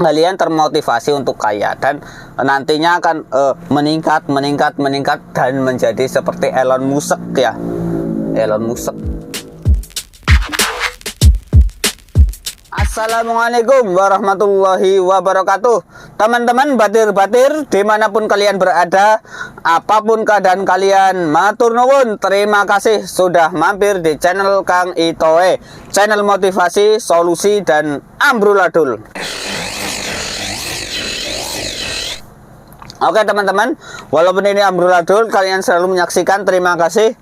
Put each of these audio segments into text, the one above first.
kalian termotivasi untuk kaya dan nantinya akan meningkat dan menjadi seperti Elon Musk ya. Elon Musk. Assalamualaikum warahmatullahi wabarakatuh. Teman-teman batir-batir dimanapun kalian berada, apapun keadaan kalian, matur nuwun, terima kasih sudah mampir di channel Kang Itoe, channel motivasi, solusi, dan amburadul. Oke teman-teman, walaupun ini amburadul, kalian selalu menyaksikan, terima kasih.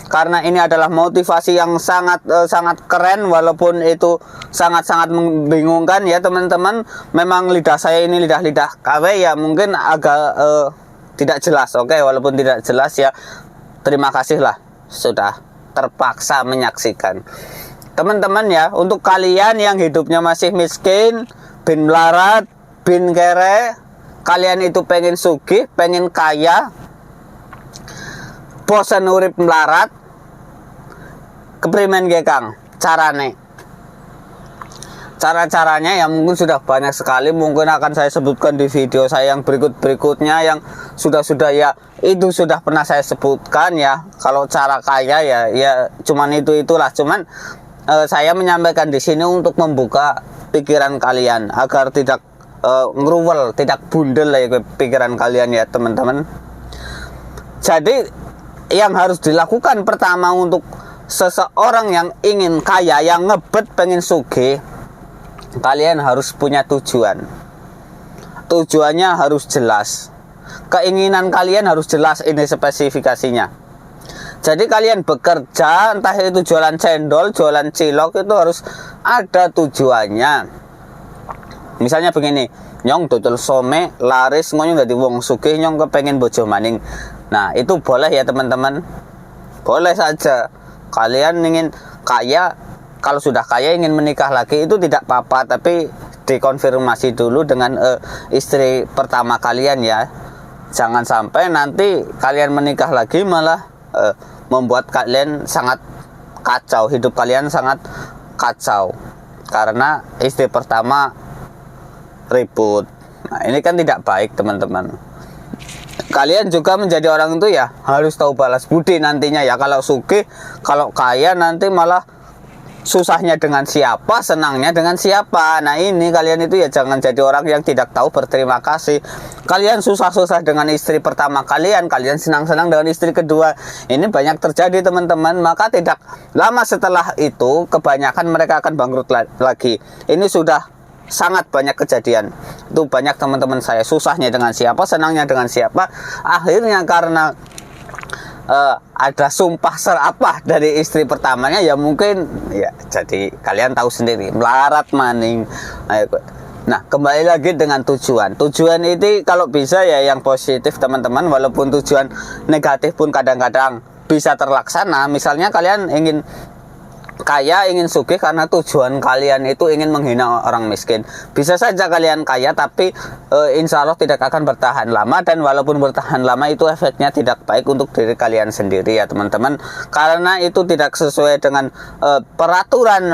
Karena ini adalah motivasi yang sangat keren, walaupun itu sangat membingungkan ya teman-teman. Memang lidah saya ini lidah KW ya, mungkin agak tidak jelas. Oke, walaupun tidak jelas ya, terima kasih lah sudah terpaksa menyaksikan. Teman-teman ya, untuk kalian yang hidupnya masih miskin, bin melarat, bin kere, kalian itu pengen sugih, pengen kaya, bosan urip melarat, keprimen ge Kang caranya ya mungkin sudah banyak sekali, mungkin akan saya sebutkan di video saya yang berikutnya yang sudah ya itu sudah pernah saya sebutkan ya. Kalau cara kaya ya cuman itulah, cuman saya menyampaikan di sini untuk membuka pikiran kalian agar tidak ngeruwel, tidak bundel lah ya pikiran kalian ya teman-teman. Jadi yang harus dilakukan pertama untuk seseorang yang ingin kaya, yang ngebet pengen sugih, kalian harus punya tujuan. Tujuannya harus jelas. Keinginan kalian harus jelas, ini spesifikasinya. Jadi kalian bekerja, entah itu jualan cendol, jualan cilok, itu harus ada tujuannya. Misalnya begini, nyong dodol some laris, nyong dadi wong sugih, nyong kepengen bojo maning. Nah itu boleh ya teman-teman, boleh saja. Kalian ingin kaya, kalau sudah kaya ingin menikah lagi itu tidak apa-apa, tapi dikonfirmasi dulu dengan istri pertama kalian ya. Jangan sampai nanti kalian menikah lagi malah membuat kalian sangat kacau, hidup kalian sangat kacau karena istri pertama ribut. Nah ini kan tidak baik teman-teman. Kalian juga menjadi orang itu ya harus tahu balas budi nantinya ya. Kalau sugih, kalau kaya nanti malah susahnya dengan siapa, senangnya dengan siapa. Nah ini kalian itu ya jangan jadi orang yang tidak tahu berterima kasih. Kalian susah-susah dengan istri pertama kalian senang-senang dengan istri kedua. Ini banyak terjadi teman-teman. Maka tidak lama setelah itu kebanyakan mereka akan bangkrut lagi. Ini sudah sangat banyak kejadian. Itu banyak teman-teman saya susahnya dengan siapa, senangnya dengan siapa. Akhirnya karena ada sumpah serapah dari istri pertamanya ya mungkin ya jadi kalian tahu sendiri, melarat maning. Nah kembali lagi dengan tujuan. Tujuan itu kalau bisa ya yang positif teman-teman, walaupun tujuan negatif pun kadang-kadang bisa terlaksana. Misalnya kalian ingin kaya, ingin sugih karena tujuan kalian itu ingin menghina orang miskin. Bisa saja kalian kaya tapi insya Allah tidak akan bertahan lama, dan walaupun bertahan lama itu efeknya tidak baik untuk diri kalian sendiri ya teman-teman, karena itu tidak sesuai dengan peraturan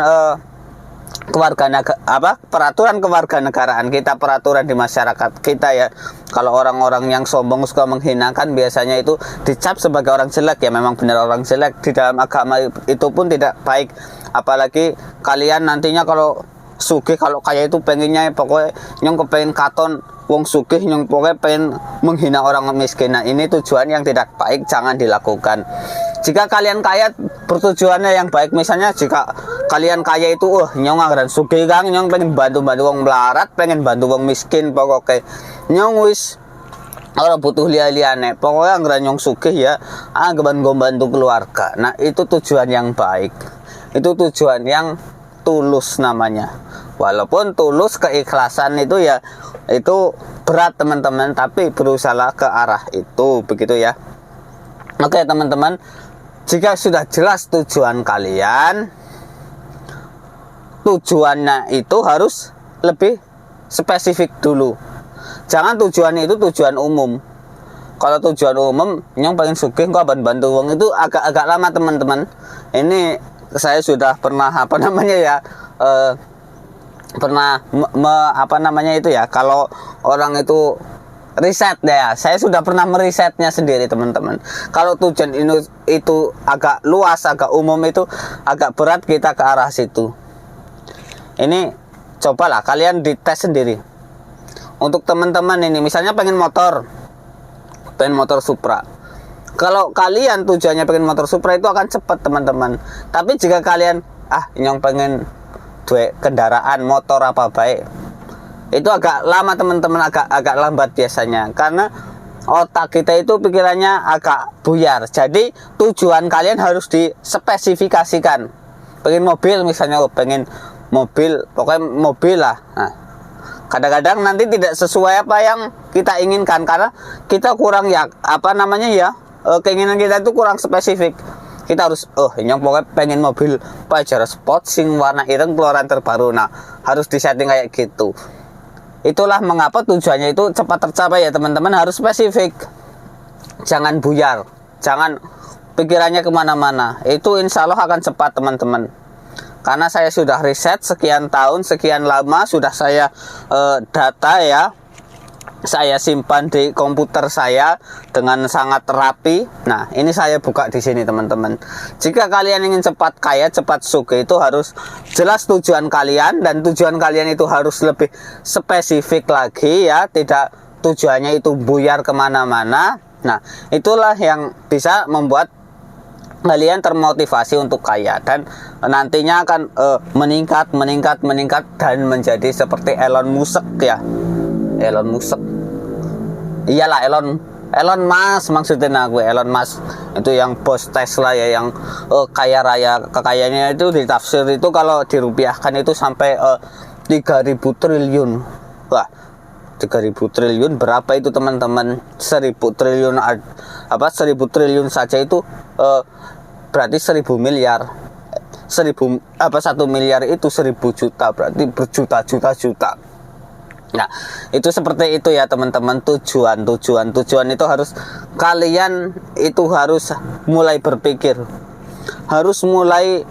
peraturan kewarganegaraan kita, peraturan di masyarakat kita ya. Kalau orang-orang yang sombong suka menghinakan biasanya itu dicap sebagai orang jelek ya. Memang benar orang jelek, di dalam agama itu pun tidak baik. Apalagi kalian nantinya kalau sugih, kalau kaya itu pengennya pokoknya nyong kepengen katon wong sugih, nyong pokoknya pengen menghina orang miskin. Nah ini tujuan yang tidak baik, jangan dilakukan. Jika kalian kaya bertujuannya yang baik, misalnya jika kalian kaya itu nyong anggaran sugih Kang, nyong pengen bantu wong melarat, pengen bantu wong miskin, pokoknya nyong wis orang butuh liane, pokoknya anggaran nyong sugih ya anggaran bantu keluarga. Nah itu tujuan yang baik, itu tujuan yang tulus namanya. Walaupun tulus, keikhlasan itu ya itu berat teman-teman, tapi berusaha ke arah itu, begitu ya. Oke teman-teman, jika sudah jelas tujuan kalian, tujuannya itu harus lebih spesifik dulu. Jangan tujuannya itu tujuan umum. Kalau tujuan umum, nyong pengen sugih kok bantu wong, itu agak lama teman-teman. Ini saya sudah pernah pernah apa namanya itu ya, kalau orang itu riset ya, saya sudah pernah merisetnya sendiri teman-teman. Kalau tujuan itu agak luas, agak umum, itu agak berat kita ke arah situ. Ini cobalah kalian dites sendiri. Untuk teman-teman ini misalnya pengen motor Supra. Kalau kalian tujuannya pengen motor Supra itu akan cepat teman-teman. Tapi jika kalian yang pengen kendaraan motor apa baik, itu agak lama teman-teman, agak lambat biasanya, karena otak kita itu pikirannya agak buyar. Jadi tujuan kalian harus dispesifikasikan. Pengen mobil misalnya, pengen mobil, pokoknya mobil lah. Nah, kadang-kadang nanti tidak sesuai apa yang kita inginkan karena kita kurang keinginan kita itu kurang spesifik. Kita harus yang pokoknya pengen mobil Pajero Sport sing warna ireng keluaran terbaru. Nah, harus disetting kayak gitu. Itulah mengapa tujuannya itu cepat tercapai ya teman-teman. Harus spesifik, jangan buyar, jangan pikirannya kemana-mana. Itu insya Allah akan cepat teman-teman. Karena saya sudah riset sekian tahun, sekian lama sudah saya data ya, saya simpan di komputer saya dengan sangat rapi. Nah, ini saya buka di sini teman-teman. Jika kalian ingin cepat kaya, cepat sugih, itu harus jelas tujuan kalian, dan tujuan kalian itu harus lebih spesifik lagi ya, tidak tujuannya itu buyar kemana-mana. Nah, itulah yang bisa membuat kalian termotivasi untuk kaya, dan nantinya akan meningkat dan menjadi seperti Elon Musk ya. Elon Musk, iyalah Elon Musk maksudnya aku. Elon Musk itu yang bos Tesla ya, yang kaya raya. Kekayaannya itu ditafsir itu kalau dirupiahkan itu sampai 3.000 triliun. Wah, 3.000 triliun berapa itu teman-teman? 1.000 triliun 1.000 triliun saja itu berarti 1.000 miliar. 1 miliar itu 1.000 juta, berarti berjuta-juta. Nah, itu seperti itu ya teman-teman. Tujuan itu harus kalian itu harus mulai berpikir, harus mulai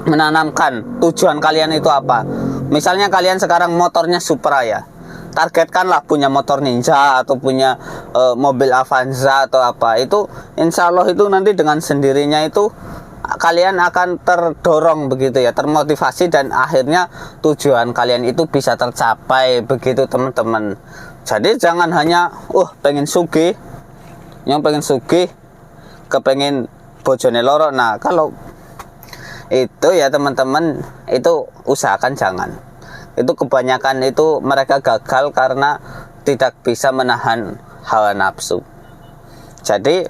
menanamkan tujuan kalian itu apa. Misalnya kalian sekarang motornya Supra ya, targetkanlah punya motor Ninja atau punya mobil Avanza atau apa. Itu insya Allah itu nanti dengan sendirinya itu kalian akan terdorong begitu ya, termotivasi, dan akhirnya tujuan kalian itu bisa tercapai begitu teman-teman. Jadi jangan hanya pengen sugih, yang pengen sugih kepengen bojone loro. Nah, kalau itu ya teman-teman, itu usahakan jangan. Itu kebanyakan itu mereka gagal karena tidak bisa menahan hawa nafsu. Jadi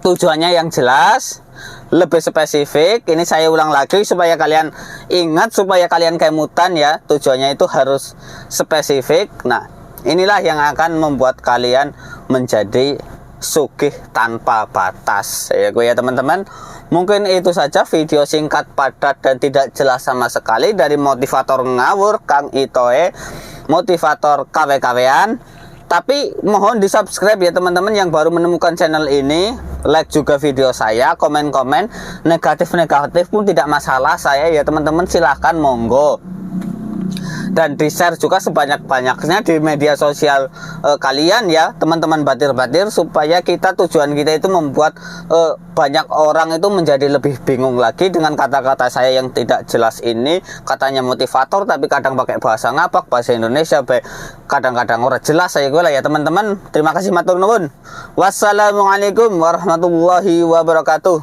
tujuannya yang jelas, lebih spesifik. Ini saya ulang lagi supaya kalian ingat, supaya kalian kemutan ya. Tujuannya itu harus spesifik. Nah, inilah yang akan membuat kalian menjadi sugih tanpa batas ya teman-teman. Mungkin itu saja video singkat, padat, dan tidak jelas sama sekali dari motivator ngawur Kang Itoe, motivator KW-KWan. Tapi mohon di subscribe ya teman-teman yang baru menemukan channel ini. Like juga video saya, komen-komen negatif-negatif pun tidak masalah saya ya teman-teman, silahkan monggo. Dan di share juga sebanyak-banyaknya di media sosial kalian ya teman-teman batir-batir, supaya tujuan kita itu membuat banyak orang itu menjadi lebih bingung lagi dengan kata-kata saya yang tidak jelas ini. Katanya motivator tapi kadang pakai bahasa ngapak, bahasa Indonesia kadang-kadang orang jelas saya gue lah ya teman-teman. Terima kasih, matur nuwun. Wassalamualaikum warahmatullahi wabarakatuh.